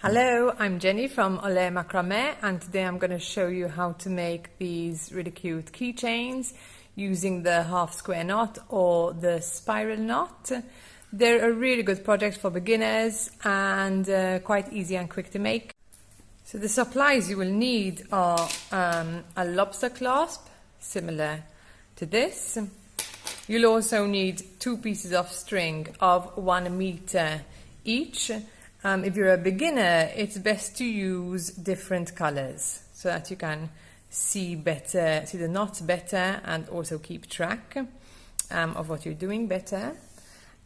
Hello, I'm Jenny from Macrame, and today I'm going to show you how to make these really cute keychains using the half square knot or the spiral knot. They're a really good project for beginners and quite easy and quick to make. So the supplies you will need are a lobster clasp, similar to this. You'll also need 2 pieces of string of 1 meter each. If you're a beginner, it's best to use different colors so that you can see the knots better and also keep track of what you're doing better.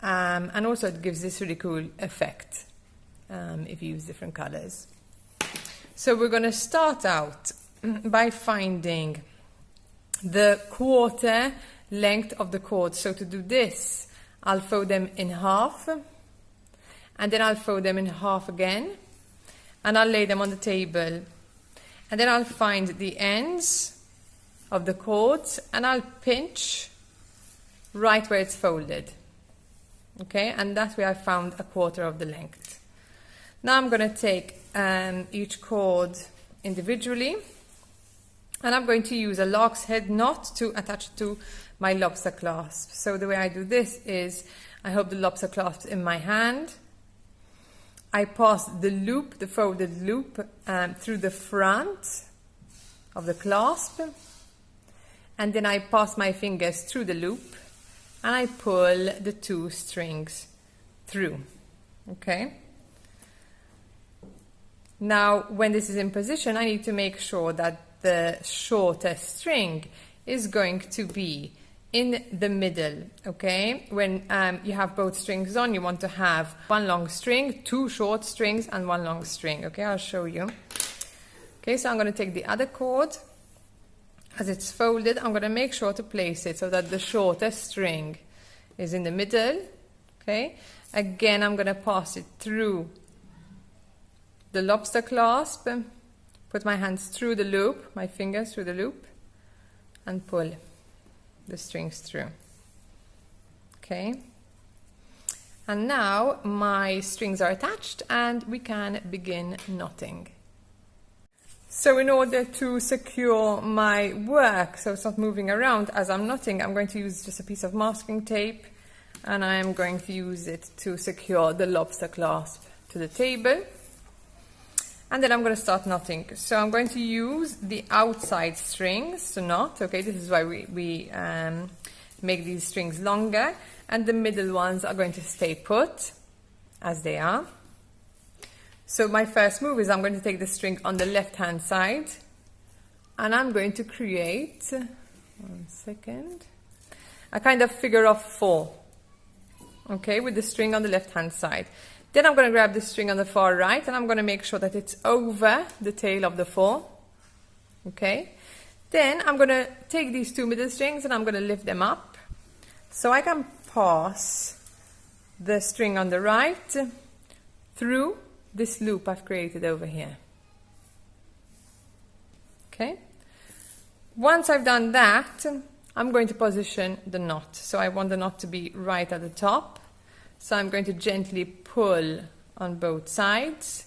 And also it gives this really cool effect if you use different colors. So we're going to start out by finding the quarter length of the cord. So to do this, I'll fold them in half. And then I'll fold them in half again, and I'll lay them on the table. And then I'll find the ends of the cords, and I'll pinch right where it's folded. Okay, and that way I found a quarter of the length. Now I'm going to take each cord individually, and I'm going to use a lark's head knot to attach to my lobster clasp. So the way I do this is I hold the lobster clasp in my hand. I pass the loop, the folded loop, through the front of the clasp, and then I pass my fingers through the loop and I pull the 2 strings through. Okay? Now, when this is in position, I need to make sure that the shortest string is going to be in the middle. Okay, when you have both strings on, you want to have 1 long string, 2 short strings, and 1 long string. Okay, I'll show you. Okay, so I'm going to take the other cord. As it's folded, I'm going to make sure to place it so that the shortest string is in the middle. Okay, again, I'm going to pass it through the lobster clasp, put my hands through the loop, my fingers through the loop, and pull the strings through. Okay, and now my strings are attached and we can begin knotting. So in order to secure my work so it's not moving around as I'm knotting, I'm going to use just a piece of masking tape, and I'm going to use it to secure the lobster clasp to the table. And then I'm going to start knotting. So I'm going to use the outside strings to knot. Okay, this is why we make these strings longer. And the middle ones are going to stay put as they are. So my first move is I'm going to take the string on the left-hand side. And I'm going to create, 1 second, a kind of figure of 4. Okay, with the string on the left-hand side. Then I'm going to grab the string on the far right, and I'm going to make sure that it's over the tail of the 4. Okay. Then I'm going to take these 2 middle strings and I'm going to lift them up. So I can pass the string on the right through this loop I've created over here. Okay. Once I've done that, I'm going to position the knot. So I want the knot to be right at the top. So I'm going to gently pull on both sides,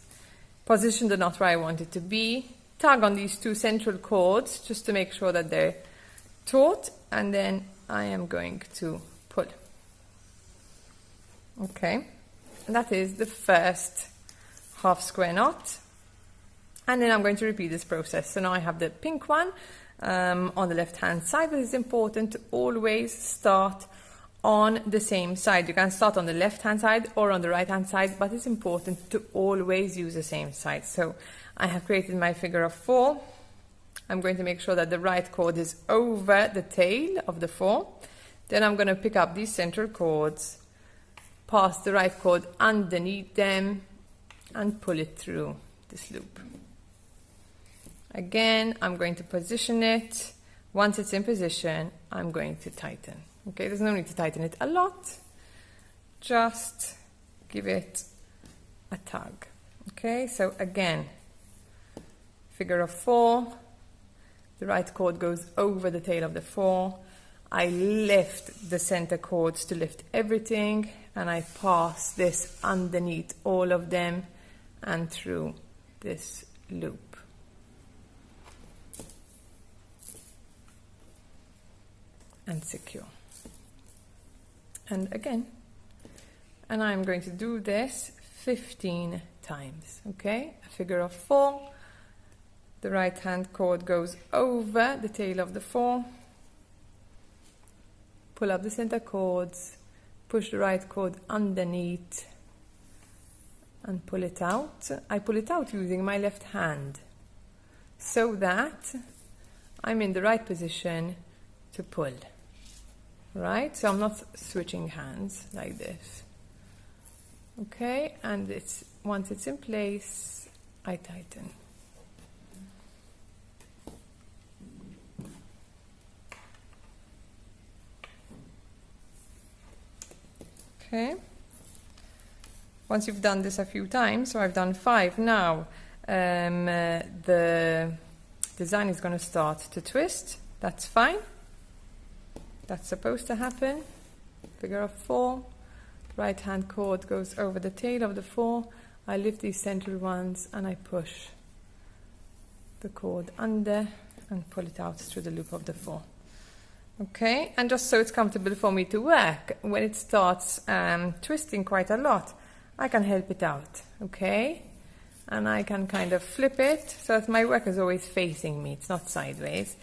position the knot where I want it to be, tug on these 2 central cords just to make sure that they're taut, and then I am going to pull. Okay, and that is the first half square knot. And then I'm going to repeat this process. So now I have the pink one on the left hand side, but it's important to always start on the same side. You can start on the left hand side or on the right hand side, but it's important to always use the same side. So I have created my figure of 4. I'm going to make sure that the right cord is over the tail of the 4. Then I'm going to pick up these central cords, pass the right cord underneath them, and pull it through this loop. Again, I'm going to position it. Once it's in position, I'm going to tighten. Okay, there's no need to tighten it a lot. Just give it a tug. Okay, so again, figure of 4. The right cord goes over the tail of the 4. I lift the center cords to lift everything, and I pass this underneath all of them and through this loop. And secure. And again, and I'm going to do this 15 times, okay? A figure of 4. The right hand cord goes over the tail of the 4. Pull up the center cords, push the right cord underneath, and pull it out. I pull it out using my left hand so that I'm in the right position to pull. Right? So I'm not switching hands like this. Okay, and once it's in place, I tighten. Okay. Once you've done this a few times, so I've done 5 now, the design is going to start to twist. That's fine. That's supposed to happen. Figure of 4. Right hand cord goes over the tail of the 4. I lift these central ones and I push the cord under and pull it out through the loop of the 4. Okay, and just so it's comfortable for me to work, when it starts twisting quite a lot, I can help it out, okay? And I can kind of flip it so that my work is always facing me, it's not sideways.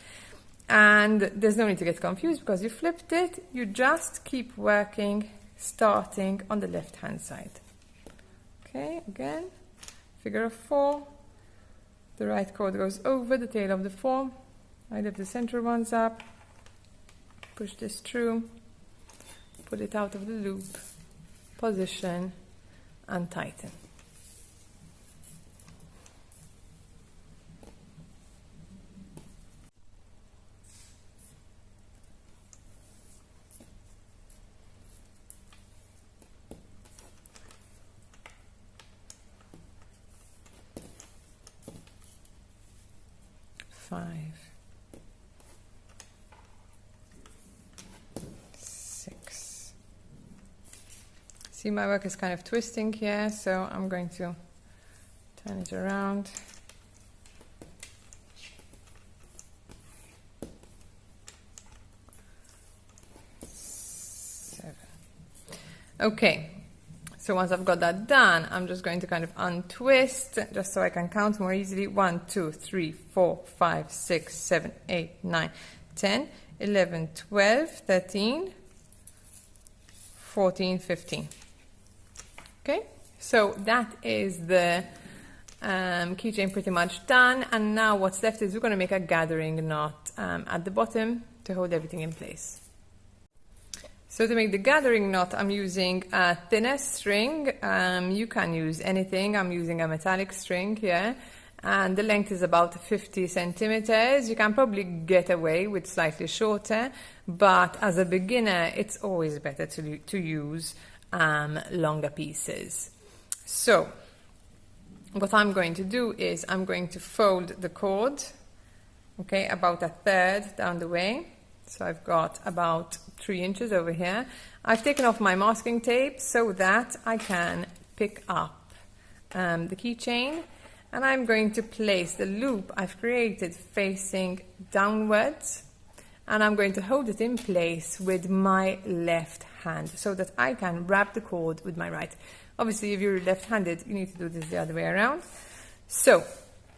And there's no need to get confused because you flipped it, you just keep working, starting on the left hand side. Okay, again, figure of 4. The right cord goes over the tail of the 4. I lift the central ones up. Push this through, pull it out of the loop, position, and tighten. Five. 6. See, my work is kind of twisting here, so I'm going to turn it around. 7. Okay, so once I've got that done, I'm just going to kind of untwist, just so I can count more easily. 1, 2, 3, 4, 5, 6, 7, 8, 9, 10, 11, 12, 13, 14, 15. Okay, so that is the keychain pretty much done, and now what's left is we're going to make a gathering knot at the bottom to hold everything in place. So to make the gathering knot, I'm using a thinner string. You can use anything. I'm using a metallic string here, and the length is about 50 centimeters. You can probably get away with slightly shorter, but as a beginner, it's always better to use longer pieces. So what I'm going to do is I'm going to fold the cord, okay, about 1/3 down the way. So I've got about 3 inches over here. I've taken off my masking tape so that I can pick up the keychain, and I'm going to place the loop I've created facing downwards, and I'm going to hold it in place with my left hand so that I can wrap the cord with my right. Obviously, if you're left-handed, you need to do this the other way around. So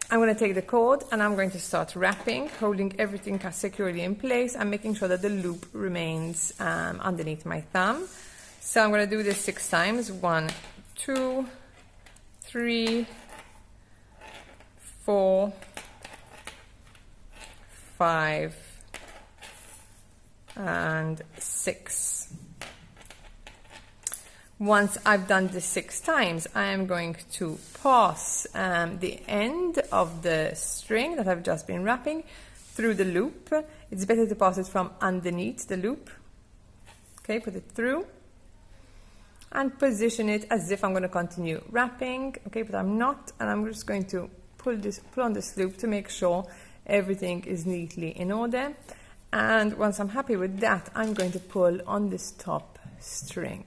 I'm going to take the cord and I'm going to start wrapping, holding everything securely in place and making sure that the loop remains underneath my thumb. So I'm going to do this 6 times. 1, 2, 3, 4, 5, and 6. Once I've done this 6 times, I am going to pass the end of the string that I've just been wrapping through the loop. It's better to pass it from underneath the loop. Okay, put it through and position it as if I'm going to continue wrapping. Okay, but I'm not, and I'm just going to pull on this loop to make sure everything is neatly in order. And once I'm happy with that, I'm going to pull on this top string.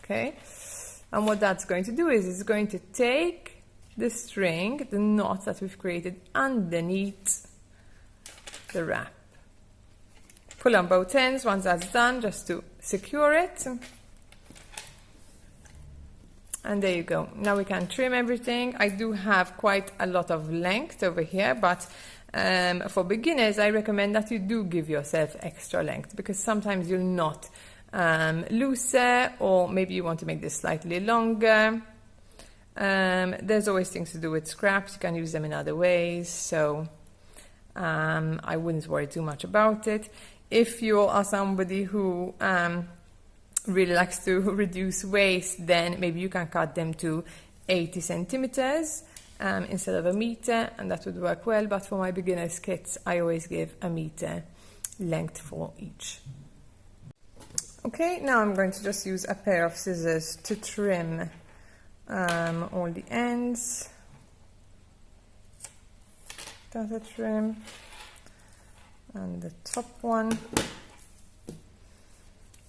Okay, and what that's going to do is it's going to take the string, the knot that we've created underneath the wrap. Pull on both ends once that's done, just to secure it. And there you go. Now we can trim everything. I do have quite a lot of length over here, but for beginners, I recommend that you do give yourself extra length, because sometimes you'll knot looser, or maybe you want to make this slightly longer. There's always things to do with scraps. You can use them in other ways, so I wouldn't worry too much about it. If you are somebody who really likes to reduce waste, then maybe you can cut them to 80 centimeters instead of a meter, and that would work well. But for my beginners kits, I always give a meter length for each. Okay, now I'm going to just use a pair of scissors to trim all the ends. That's a trim. And the top one.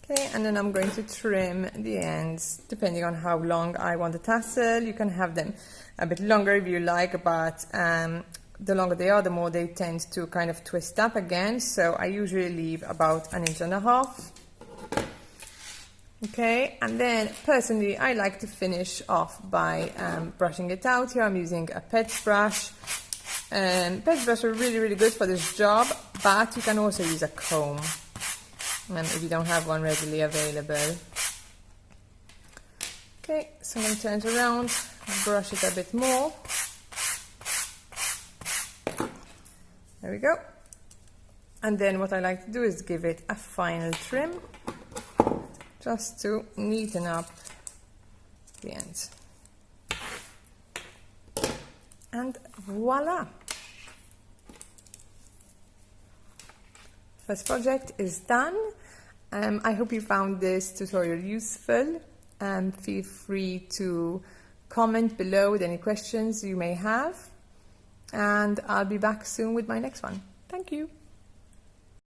Okay, and then I'm going to trim the ends depending on how long I want the tassel. You can have them a bit longer if you like, but the longer they are, the more they tend to kind of twist up again. So I usually leave about 1.5 inches. Okay, and then personally I like to finish off by brushing it out. Here I'm using a pet brush. Pet brushes are really good for this job, but you can also use a comb if you don't have one readily available. Okay, so I'm going to turn it around, brush it a bit more. There we go. And then what I like to do is give it a final trim, just to neaten up the ends. And voila! First project is done. I hope you found this tutorial useful. Feel free to comment below with any questions you may have. And I'll be back soon with my next one. Thank you.